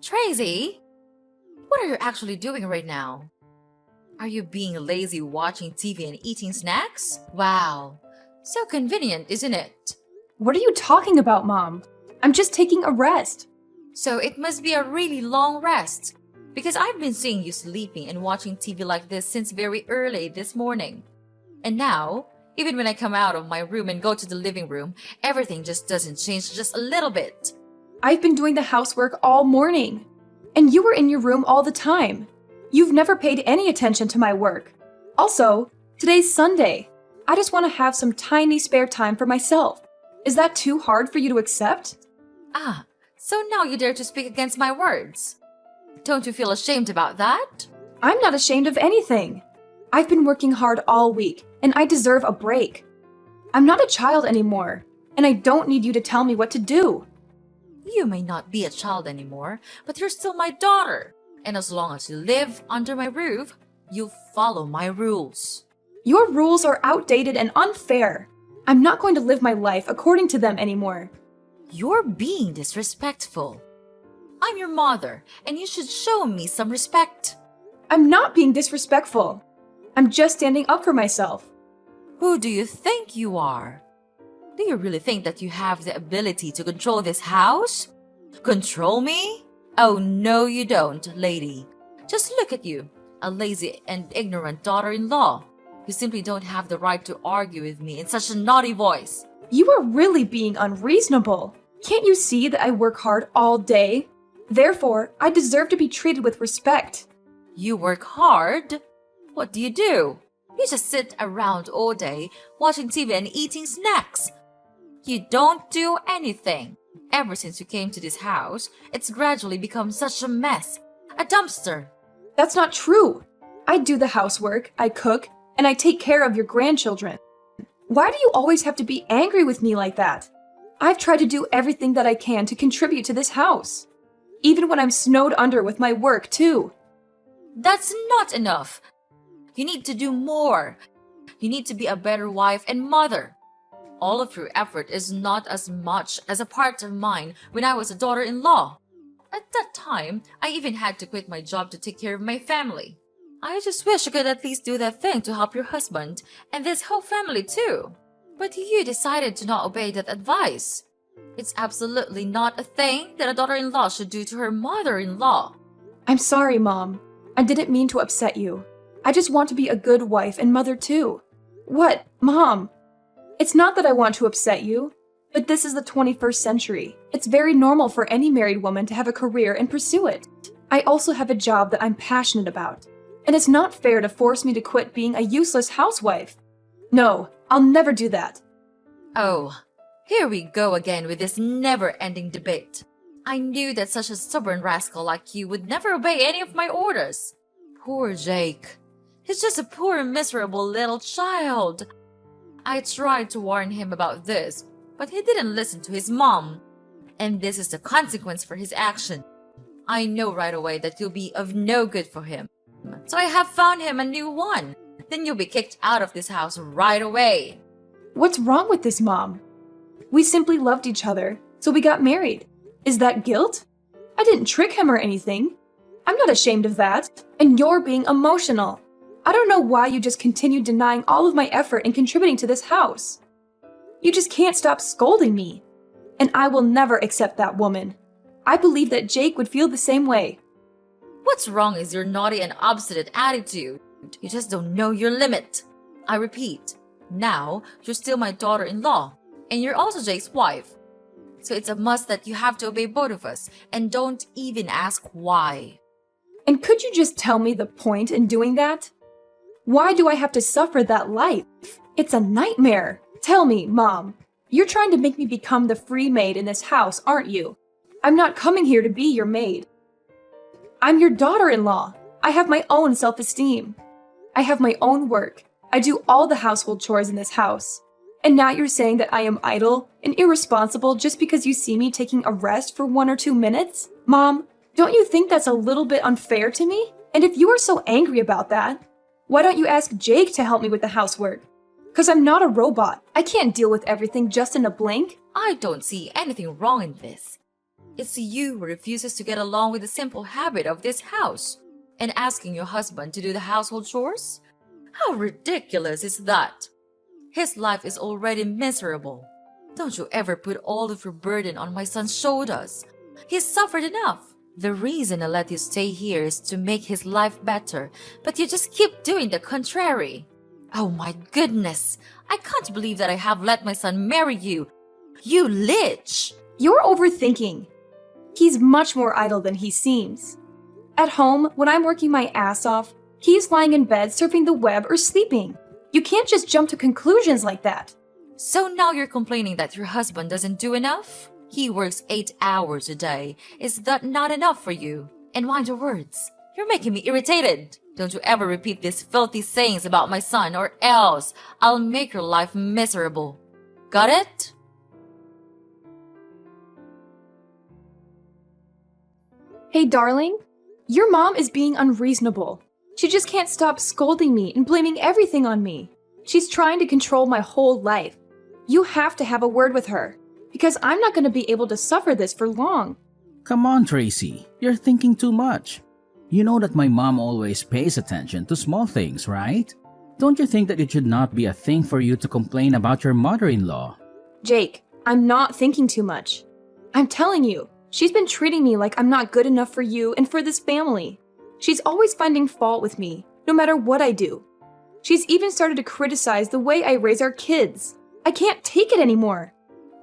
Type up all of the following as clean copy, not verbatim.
Tracy, what are you actually doing right now? Are you being lazy watching TV and eating snacks? Wow, so convenient, isn't it? What are you talking about, Mom? I'm just taking a rest. So it must be a really long rest. Because I've been seeing you sleeping and watching TV like this since very early this morning. And now, even when I come out of my room and go to the living room, everything just doesn't change just a little bit. I've been doing the housework all morning. And you were in your room all the time. You've never paid any attention to my work. Also, today's Sunday. I just want to have some tiny spare time for myself. Is that too hard for you to accept? Ah, so now you dare to speak against my words. Don't you feel ashamed about that? I'm not ashamed of anything. I've been working hard all week, and I deserve a break. I'm not a child anymore, and I don't need you to tell me what to do. You may not be a child anymore, but you're still my daughter. And as long as you live under my roof, you'll follow my rules. Your rules are outdated and unfair. I'm not going to live my life according to them anymore. You're being disrespectful. I'm your mother, and you should show me some respect. I'm not being disrespectful. I'm just standing up for myself. Who do you think you are? Do you really think that you have the ability to control this house? Control me? Oh, no, you don't, lady. Just look at you, a lazy and ignorant daughter-in-law. You simply don't have the right to argue with me in such a naughty voice. You are really being unreasonable. Can't you see that I work hard all day? Therefore, I deserve to be treated with respect. You work hard? What do? You just sit around all day watching TV and eating snacks. You don't do anything. Ever since you came to this house, it's gradually become such a mess. A dumpster. That's not true. I do the housework, I cook, and I take care of your grandchildren. Why do you always have to be angry with me like that? I've tried to do everything that I can to contribute to this house. Even when I'm snowed under with my work, too. That's not enough. You need to do more. You need to be a better wife and mother. All of your effort is not as much as a part of mine when I was a daughter-in-law. At that time, I even had to quit my job to take care of my family. I just wish I could at least do that thing to help your husband and this whole family too. But you decided to not obey that advice. It's absolutely not a thing that a daughter-in-law should do to her mother-in-law. I'm sorry, Mom. I didn't mean to upset you. I just want to be a good wife and mother too. What, Mom? It's not that I want to upset you, but this is the 21st century. It's very normal for any married woman to have a career and pursue it. I also have a job that I'm passionate about, and it's not fair to force me to quit being a useless housewife. No, I'll never do that. Oh, here we go again with this never-ending debate. I knew that such a stubborn rascal like you would never obey any of my orders. Poor Jake. He's just a poor, miserable little child. I tried to warn him about this, but he didn't listen to his mom. And this is the consequence for his action. I know right away that you'll be of no good for him. So I have found him a new one. Then you'll be kicked out of this house right away. What's wrong with this, Mom? We simply loved each other, so we got married. Is that guilt? I didn't trick him or anything. I'm not ashamed of that. And you're being emotional. I don't know why you just continue denying all of my effort in contributing to this house. You just can't stop scolding me. And I will never accept that woman. I believe that Jake would feel the same way. What's wrong is your naughty and obstinate attitude. You just don't know your limit. I repeat, now you're still my daughter-in-law, and you're also Jake's wife. So it's a must that you have to obey both of us, and don't even ask why. And could you just tell me the point in doing that? Why do I have to suffer that life? It's a nightmare. Tell me, Mom. You're trying to make me become the free maid in this house, aren't you? I'm not coming here to be your maid. I'm your daughter-in-law. I have my own self-esteem. I have my own work. I do all the household chores in this house. And now you're saying that I am idle and irresponsible just because you see me taking a rest for 1 or 2 minutes? Mom, don't you think that's a little bit unfair to me? And if you are so angry about that, why don't you ask Jake to help me with the housework? Because I'm not a robot. I can't deal with everything just in a blink. I don't see anything wrong in this. It's you who refuses to get along with the simple habit of this house and asking your husband to do the household chores? How ridiculous is that? His life is already miserable. Don't you ever put all of your burden on my son's shoulders. He's suffered enough. The reason I let you stay here is to make his life better, but you just keep doing the contrary. Oh my goodness, I can't believe that I have let my son marry you. You lich! You're overthinking. He's much more idle than he seems. At home, when I'm working my ass off, he's lying in bed surfing the web or sleeping. You can't just jump to conclusions like that. So now you're complaining that your husband doesn't do enough? He works 8 hours a day. Is that not enough for you? And mind your words. You're making me irritated. Don't you ever repeat these filthy sayings about my son, or else I'll make your life miserable. Got it? Hey, darling, your mom is being unreasonable. She just can't stop scolding me and blaming everything on me. She's trying to control my whole life. You have to have a word with her, because I'm not going to be able to suffer this for long. Come on, Tracy. You're thinking too much. You know that my mom always pays attention to small things, right? Don't you think that it should not be a thing for you to complain about your mother-in-law? Jake, I'm not thinking too much. I'm telling you, she's been treating me like I'm not good enough for you and for this family. She's always finding fault with me, no matter what I do. She's even started to criticize the way I raise our kids. I can't take it anymore.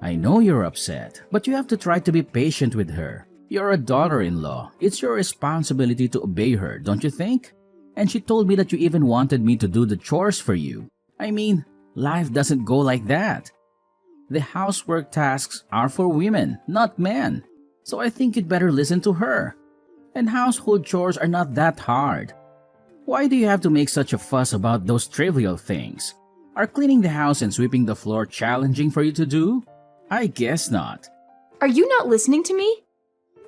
I know you're upset, but you have to try to be patient with her. You're a daughter-in-law. It's your responsibility to obey her, don't you think? And she told me that you even wanted me to do the chores for you. I mean, life doesn't go like that. The housework tasks are for women, not men. So I think you'd better listen to her. And household chores are not that hard. Why do you have to make such a fuss about those trivial things? Are cleaning the house and sweeping the floor challenging for you to do? I guess not. Are you not listening to me?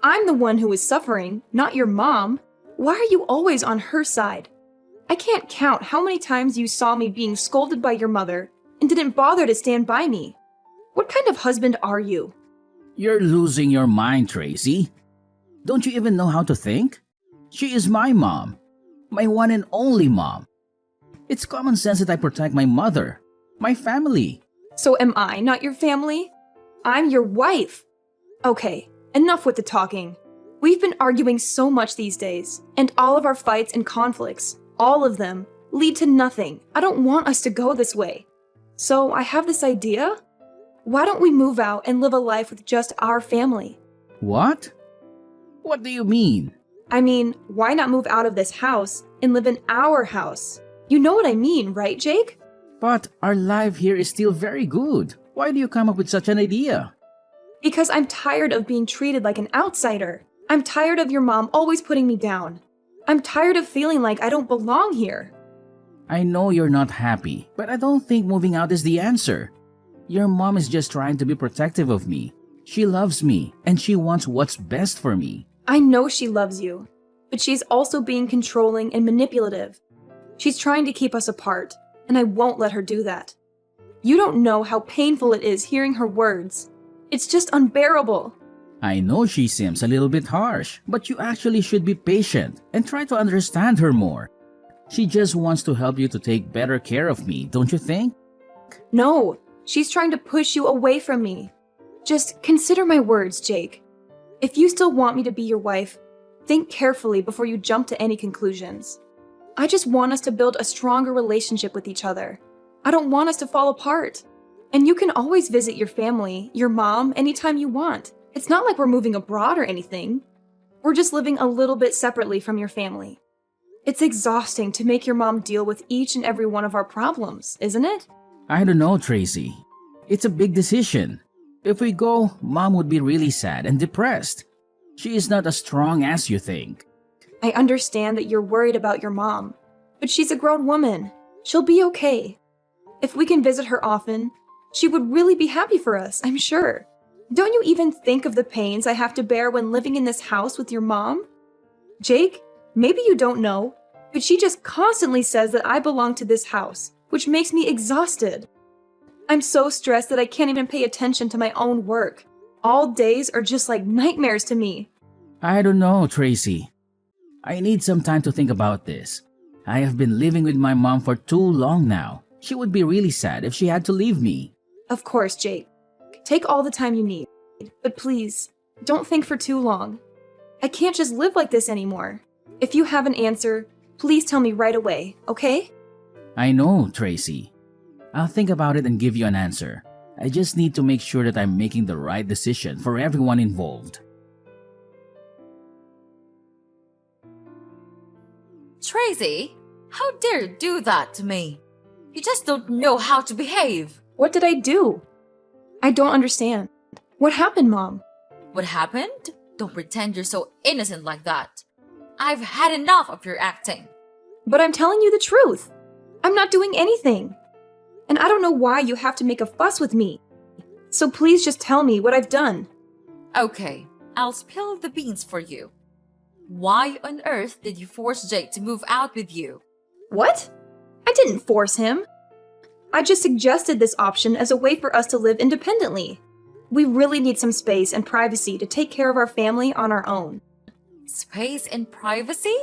I'm the one who is suffering, not your mom. Why are you always on her side? I can't count how many times you saw me being scolded by your mother and didn't bother to stand by me. What kind of husband are you? You're losing your mind, Tracy. Don't you even know how to think? She is my mom. My one and only mom. It's common sense that I protect my mother, my family. So am I not your family? I'm your wife. Okay, enough with the talking. We've been arguing so much these days, and all of our fights and conflicts, all of them, lead to nothing. I don't want us to go this way. So I have this idea. Why don't we move out and live a life with just our family? What? What do you mean? I mean, why not move out of this house and live in our house? You know what I mean, right, Jake? But our life here is still very good. Why do you come up with such an idea? Because I'm tired of being treated like an outsider. I'm tired of your mom always putting me down. I'm tired of feeling like I don't belong here. I know you're not happy, but I don't think moving out is the answer. Your mom is just trying to be protective of me. She loves me, and she wants what's best for me. I know she loves you, but she's also being controlling and manipulative. She's trying to keep us apart, and I won't let her do that. You don't know how painful it is hearing her words. It's just unbearable. I know she seems a little bit harsh, but you actually should be patient and try to understand her more. She just wants to help you to take better care of me, don't you think? No, she's trying to push you away from me. Just consider my words, Jake. If you still want me to be your wife, think carefully before you jump to any conclusions. I just want us to build a stronger relationship with each other. I don't want us to fall apart. And you can always visit your family, your mom, anytime you want. It's not like we're moving abroad or anything. We're just living a little bit separately from your family. It's exhausting to make your mom deal with each and every one of our problems, isn't it? I don't know, Tracy. It's a big decision. If we go, Mom would be really sad and depressed. She is not as strong as you think. I understand that you're worried about your mom, but she's a grown woman. She'll be okay. If we can visit her often, she would really be happy for us, I'm sure. Don't you even think of the pains I have to bear when living in this house with your mom? Jake, maybe you don't know, but she just constantly says that I belong to this house, which makes me exhausted. I'm so stressed that I can't even pay attention to my own work. All days are just like nightmares to me. I don't know, Tracy. I need some time to think about this. I have been living with my mom for too long now. She would be really sad if she had to leave me. Of course, Jake. Take all the time you need. But please, don't think for too long. I can't just live like this anymore. If you have an answer, please tell me right away, okay? I know, Tracy. I'll think about it and give you an answer. I just need to make sure that I'm making the right decision for everyone involved. Tracy, how dare you do that to me? You just don't know how to behave. What did I do? I don't understand. What happened, Mom? What happened? Don't pretend you're so innocent like that. I've had enough of your acting. But I'm telling you the truth. I'm not doing anything. And I don't know why you have to make a fuss with me. So please just tell me what I've done. Okay, I'll spill the beans for you. Why on earth did you force Jake to move out with you? What? I didn't force him. I just suggested this option as a way for us to live independently. We really need some space and privacy to take care of our family on our own. Space and privacy?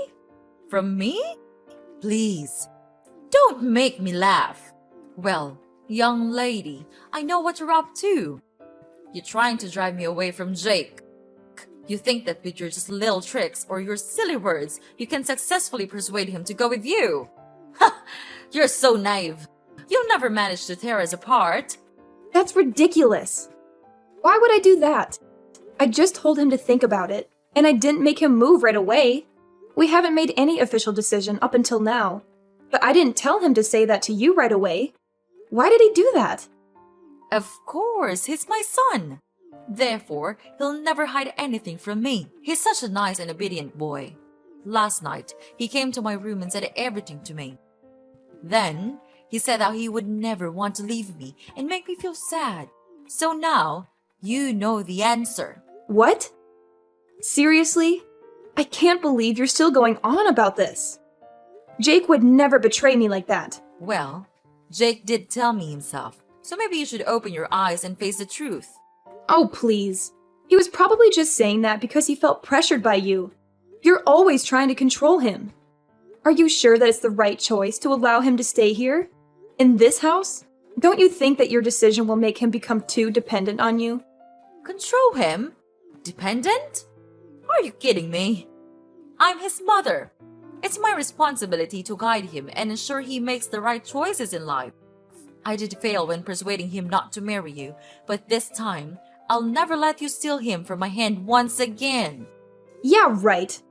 From me? Please, don't make me laugh. Well, young lady, I know what you're up to. You're trying to drive me away from Jake. You think that with your just little tricks or your silly words, you can successfully persuade him to go with you. Ha! You're so naive. You'll never manage to tear us apart. That's ridiculous. Why would I do that? I just told him to think about it, and I didn't make him move right away. We haven't made any official decision up until now, but I didn't tell him to say that to you right away. Why did he do that? Of course, he's my son. Therefore, he'll never hide anything from me. He's such a nice and obedient boy. Last night, he came to my room and said everything to me. Then, he said how he would never want to leave me and make me feel sad. So now, you know the answer. What? Seriously? I can't believe you're still going on about this. Jake would never betray me like that. Well, Jake did tell me himself, so maybe you should open your eyes and face the truth. Oh, please. He was probably just saying that because he felt pressured by you. You're always trying to control him. Are you sure that it's the right choice to allow him to stay here? In this house? Don't you think that your decision will make him become too dependent on you? Control him? Dependent? Are you kidding me? I'm his mother. It's my responsibility to guide him and ensure he makes the right choices in life. I did fail when persuading him not to marry you, but this time, I'll never let you steal him from my hand once again. Yeah, right.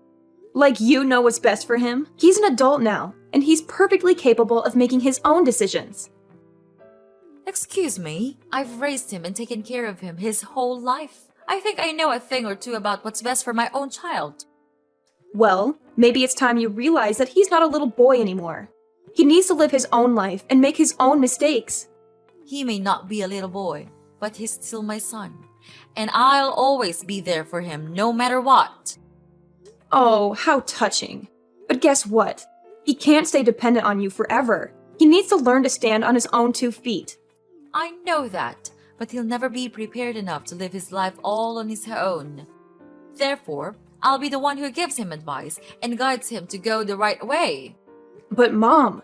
Like you know what's best for him. He's an adult now, and he's perfectly capable of making his own decisions. Excuse me, I've raised him and taken care of him his whole life. I think I know a thing or two about what's best for my own child. Well, maybe it's time you realize that he's not a little boy anymore. He needs to live his own life and make his own mistakes. He may not be a little boy, but he's still my son. And I'll always be there for him no matter what. Oh, how touching. But guess what? He can't stay dependent on you forever. He needs to learn to stand on his own 2 feet. I know that, but he'll never be prepared enough to live his life all on his own. Therefore, I'll be the one who gives him advice and guides him to go the right way. But Mom,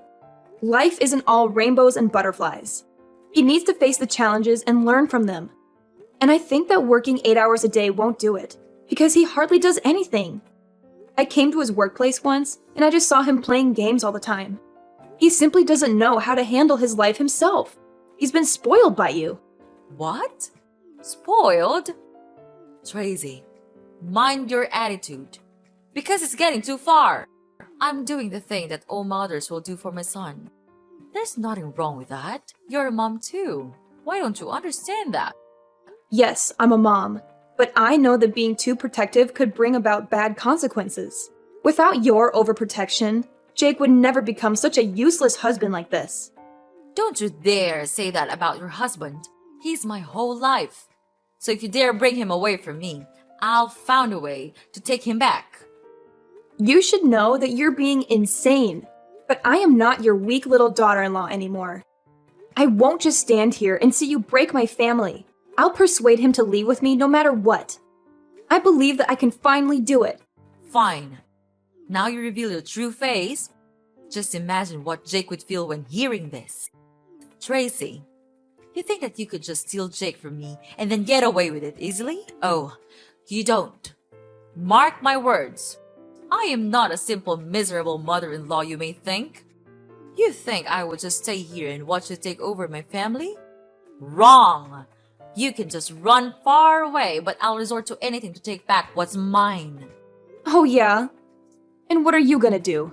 life isn't all rainbows and butterflies. He needs to face the challenges and learn from them. And I think that working 8 hours a day won't do it, because he hardly does anything. I came to his workplace once, and I just saw him playing games all the time. He simply doesn't know how to handle his life himself. He's been spoiled by you. What? Spoiled? Tracy, mind your attitude. Because it's getting too far. I'm doing the thing that all mothers will do for my son. There's nothing wrong with that. You're a mom too. Why don't you understand that? Yes, I'm a mom, but I know that being too protective could bring about bad consequences. Without your overprotection, Jake would never become such a useless husband like this. Don't you dare say that about your husband. He's my whole life. So if you dare bring him away from me, I'll find a way to take him back. You should know that you're being insane, but I am not your weak little daughter-in-law anymore. I won't just stand here and see you break my family. I'll persuade him to leave with me no matter what. I believe that I can finally do it. Fine. Now you reveal your true face. Just imagine what Jake would feel when hearing this. Tracy, you think that you could just steal Jake from me and then get away with it easily? Oh, you don't. Mark my words. I am not a simple, miserable mother-in-law you may think. You think I would just stay here and watch you take over my family? Wrong! You can just run far away, but I'll resort to anything to take back what's mine. Oh yeah? And what are you gonna do?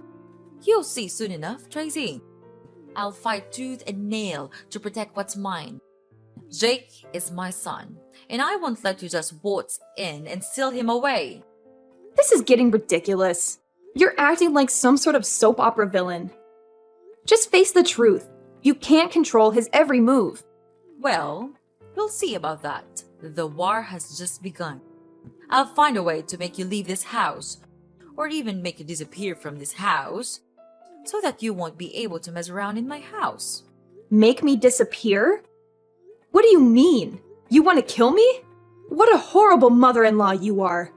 You'll see soon enough, Tracy. I'll fight tooth and nail to protect what's mine. Jake is my son, and I won't let you just waltz in and steal him away. This is getting ridiculous. You're acting like some sort of soap opera villain. Just face the truth. You can't control his every move. Well, we'll see about that. The war has just begun. I'll find a way to make you leave this house, or even make you disappear from this house, so that you won't be able to mess around in my house. Make me disappear? What do you mean? You want to kill me? What a horrible mother-in-law you are.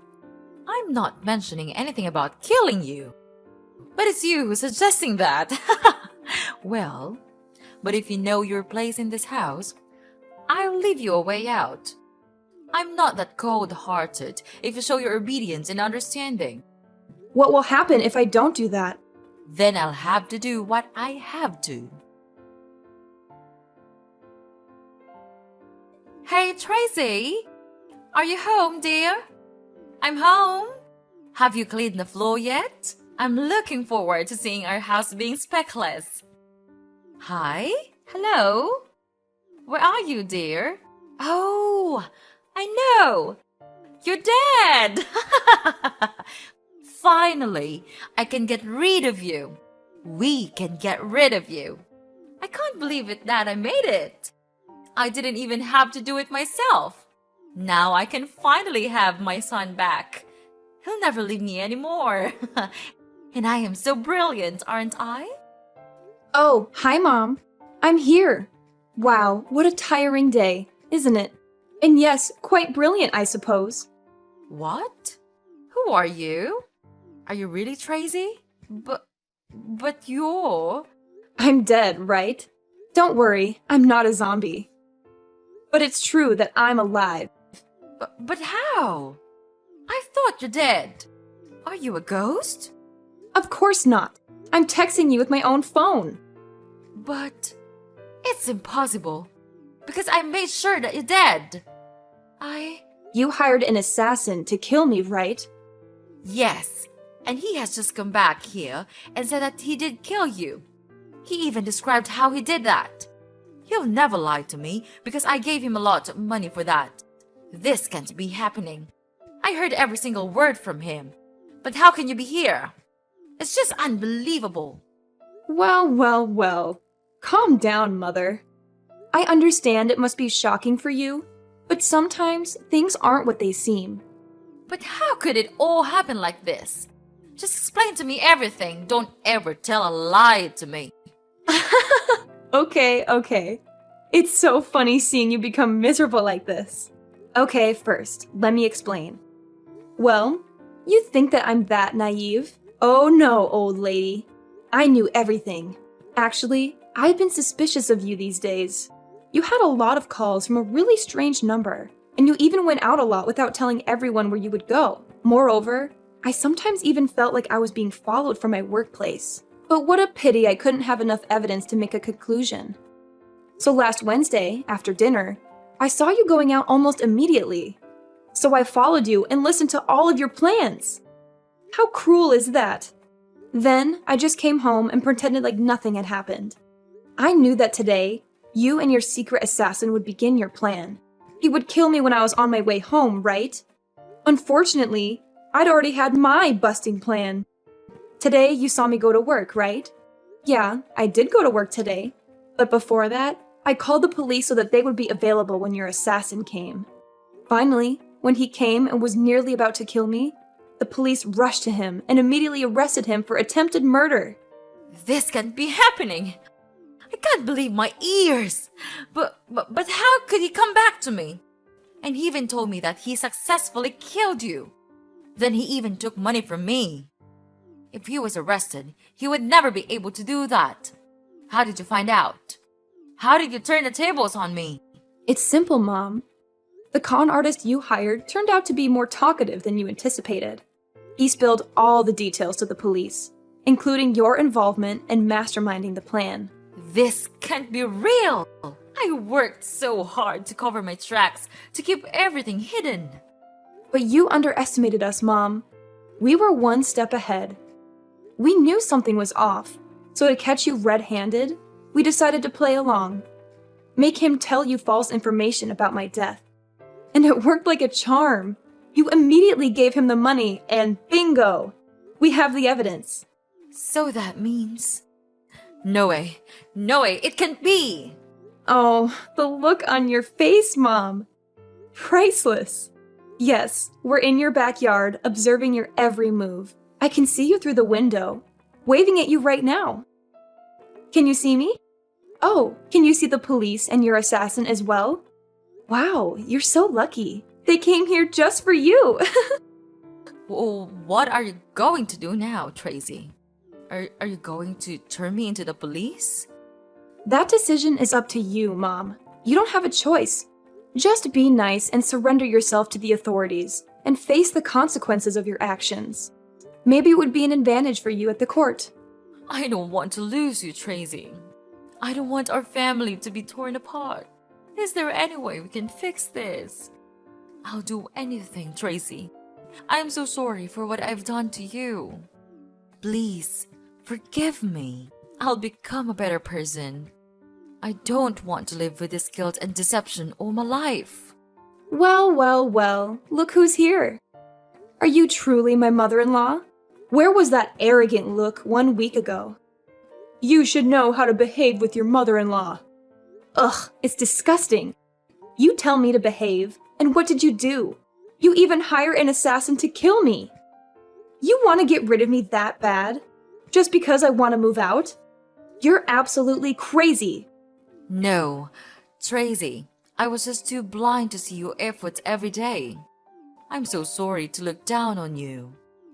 I'm not mentioning anything about killing you. But it's you who's suggesting that. Well, but if you know your place in this house, I'll leave you a way out. I'm not that cold-hearted if you show your obedience and understanding. What will happen if I don't do that? Then I'll have to do what I have to. Hey, Tracy! Are you home, dear? I'm home. Have you cleaned the floor yet? I'm looking forward to seeing our house being speckless. Hi? Hello? Where are you, dear? Oh, I know! You're dead! Finally, I can get rid of you. We can get rid of you. I can't believe it that I made it. I didn't even have to do it myself. Now I can finally have my son back. He'll never leave me anymore. And I am so brilliant, aren't I? Oh, hi, Mom. I'm here. Wow, what a tiring day, isn't it? And yes, quite brilliant, I suppose. What? Who are you? Are you really Tracy? But you're... I'm dead, right? Don't worry, I'm not a zombie. But it's true that I'm alive. But how? I thought you're dead. Are you a ghost? Of course not. I'm texting you with my own phone. But it's impossible. Because I made sure that you're dead. You hired an assassin to kill me, right? Yes, and he has just come back here and said that he did kill you. He even described how he did that. He'll never lie to me because I gave him a lot of money for that. This can't be happening. I heard every single word from him. But how can you be here? It's just unbelievable. Well. Calm down, Mother. I understand it must be shocking for you, but sometimes things aren't what they seem. But how could it all happen like this? Just explain to me everything. Don't ever tell a lie to me. Okay. It's so funny seeing you become miserable like this. Okay, first, let me explain. Well, you think that I'm that naive? Oh no, old lady. I knew everything. Actually, I've been suspicious of you these days. You had a lot of calls from a really strange number, and you even went out a lot without telling everyone where you would go. Moreover, I sometimes even felt like I was being followed from my workplace. But what a pity I couldn't have enough evidence to make a conclusion. So last Wednesday, after dinner, I saw you going out almost immediately. So I followed you and listened to all of your plans. How cruel is that? Then I just came home and pretended like nothing had happened. I knew that today, you and your secret assassin would begin your plan. He would kill me when I was on my way home, right? Unfortunately, I'd already had my busting plan. Today, you saw me go to work, right? Yeah, I did go to work today. But before that, I called the police so that they would be available when your assassin came. Finally, when he came and was nearly about to kill me, the police rushed to him and immediately arrested him for attempted murder. This can't be happening. I can't believe my ears. But how could he come back to me? And he even told me that he successfully killed you. Then he even took money from me. If he was arrested, he would never be able to do that. How did you find out? How did you turn the tables on me? It's simple, Mom. The con artist you hired turned out to be more talkative than you anticipated. He spilled all the details to the police, including your involvement in masterminding the plan. This can't be real! I worked so hard to cover my tracks, to keep everything hidden. But you underestimated us, Mom. We were one step ahead. We knew something was off, so to catch you red-handed, we decided to play along. Make him tell you false information about my death. And it worked like a charm. You immediately gave him the money, and bingo! We have the evidence. So that means... No way, it can't be! Oh, the look on your face, Mom. Priceless. Yes, we're in your backyard, observing your every move. I can see you through the window, waving at you right now. Can you see me? Oh, can you see the police and your assassin as well? Wow, you're so lucky. They came here just for you. Well, what are you going to do now, Tracy? Are you going to turn me into the police? That decision is up to you, Mom. You don't have a choice. Just be nice and surrender yourself to the authorities and face the consequences of your actions. Maybe it would be an advantage for you at the court. I don't want to lose you, Tracy. I don't want our family to be torn apart. Is there any way we can fix this? I'll do anything, Tracy. I'm so sorry for what I've done to you. Please, forgive me. I'll become a better person. I don't want to live with this guilt and deception all my life. Well, look who's here. Are you truly my mother-in-law? Where was that arrogant look 1 week ago? You should know how to behave with your mother-in-law. Ugh, it's disgusting. You tell me to behave, and what did you do? You even hire an assassin to kill me. You want to get rid of me that bad? Just because I want to move out? You're absolutely crazy. No, Tracy, I was just too blind to see your efforts every day. I'm so sorry to look down on you.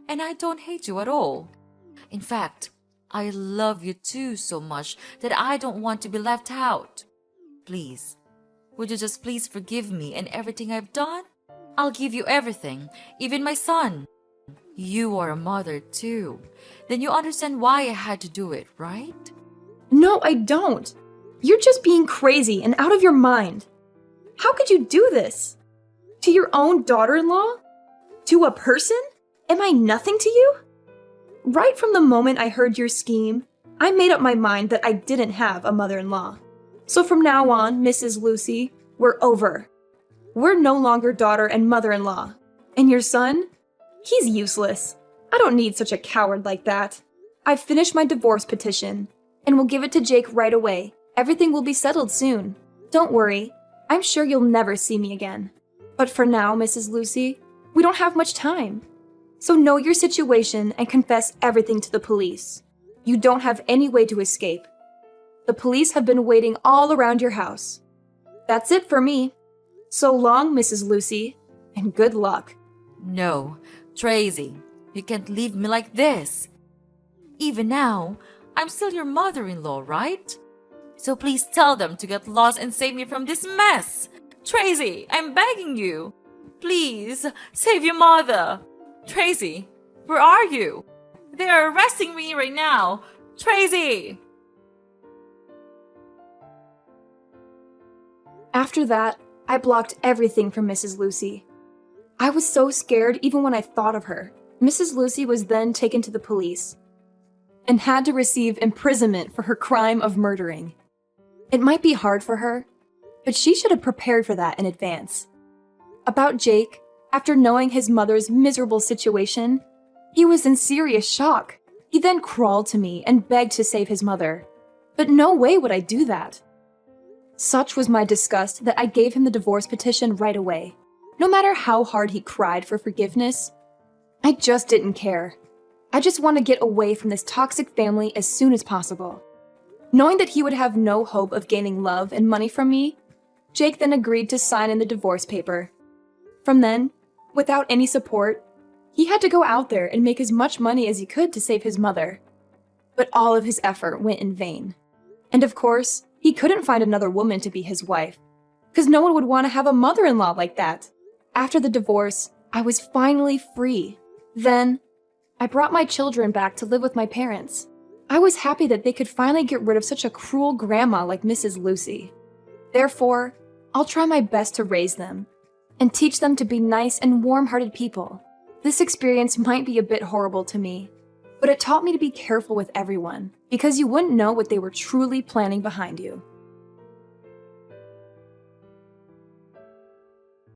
And I don't hate you at all. In fact, I love you too so much that I don't want to be left out. Please, would you just please forgive me and everything I've done? I'll give you everything, even my son. You are a mother too. Then you understand why I had to do it, right? No, I don't. You're just being crazy and out of your mind. How could you do this? To your own daughter-in-law? To a person? Am I nothing to you? Right from the moment I heard your scheme, I made up my mind that I didn't have a mother-in-law. So from now on, Mrs. Lucy, we're over. We're no longer daughter and mother-in-law. And your son? He's useless. I don't need such a coward like that. I've finished my divorce petition, and we'll give it to Jake right away. Everything will be settled soon. Don't worry. I'm sure you'll never see me again. But for now, Mrs. Lucy, we don't have much time. So know your situation and confess everything to the police. You don't have any way to escape. The police have been waiting all around your house. That's it for me. So long, Mrs. Lucy, and good luck. No, Tracy, you can't leave me like this. Even now, I'm still your mother-in-law, right? So please tell them to get lost and save me from this mess. Tracy, I'm begging you. Please, save your mother. Tracy, where are you? They are arresting me right now. Tracy! After that, I blocked everything from Mrs. Lucy. I was so scared even when I thought of her. Mrs. Lucy was then taken to the police and had to receive imprisonment for her crime of murdering. It might be hard for her, but she should have prepared for that in advance. About Jake, after knowing his mother's miserable situation, he was in serious shock. He then crawled to me and begged to save his mother. But no way would I do that. Such was my disgust that I gave him the divorce petition right away. No matter how hard he cried for forgiveness, I just didn't care. I just want to get away from this toxic family as soon as possible. Knowing that he would have no hope of gaining love and money from me, Jake then agreed to sign in the divorce paper From then, without any support, he had to go out there and make as much money as he could to save his mother. But all of his effort went in vain. And of course, he couldn't find another woman to be his wife, because no one would want to have a mother-in-law like that. After the divorce, I was finally free. Then, I brought my children back to live with my parents. I was happy that they could finally get rid of such a cruel grandma like Mrs. Lucy. Therefore, I'll try my best to raise them and teach them to be nice and warm-hearted people. This experience might be a bit horrible to me, but it taught me to be careful with everyone because you wouldn't know what they were truly planning behind you.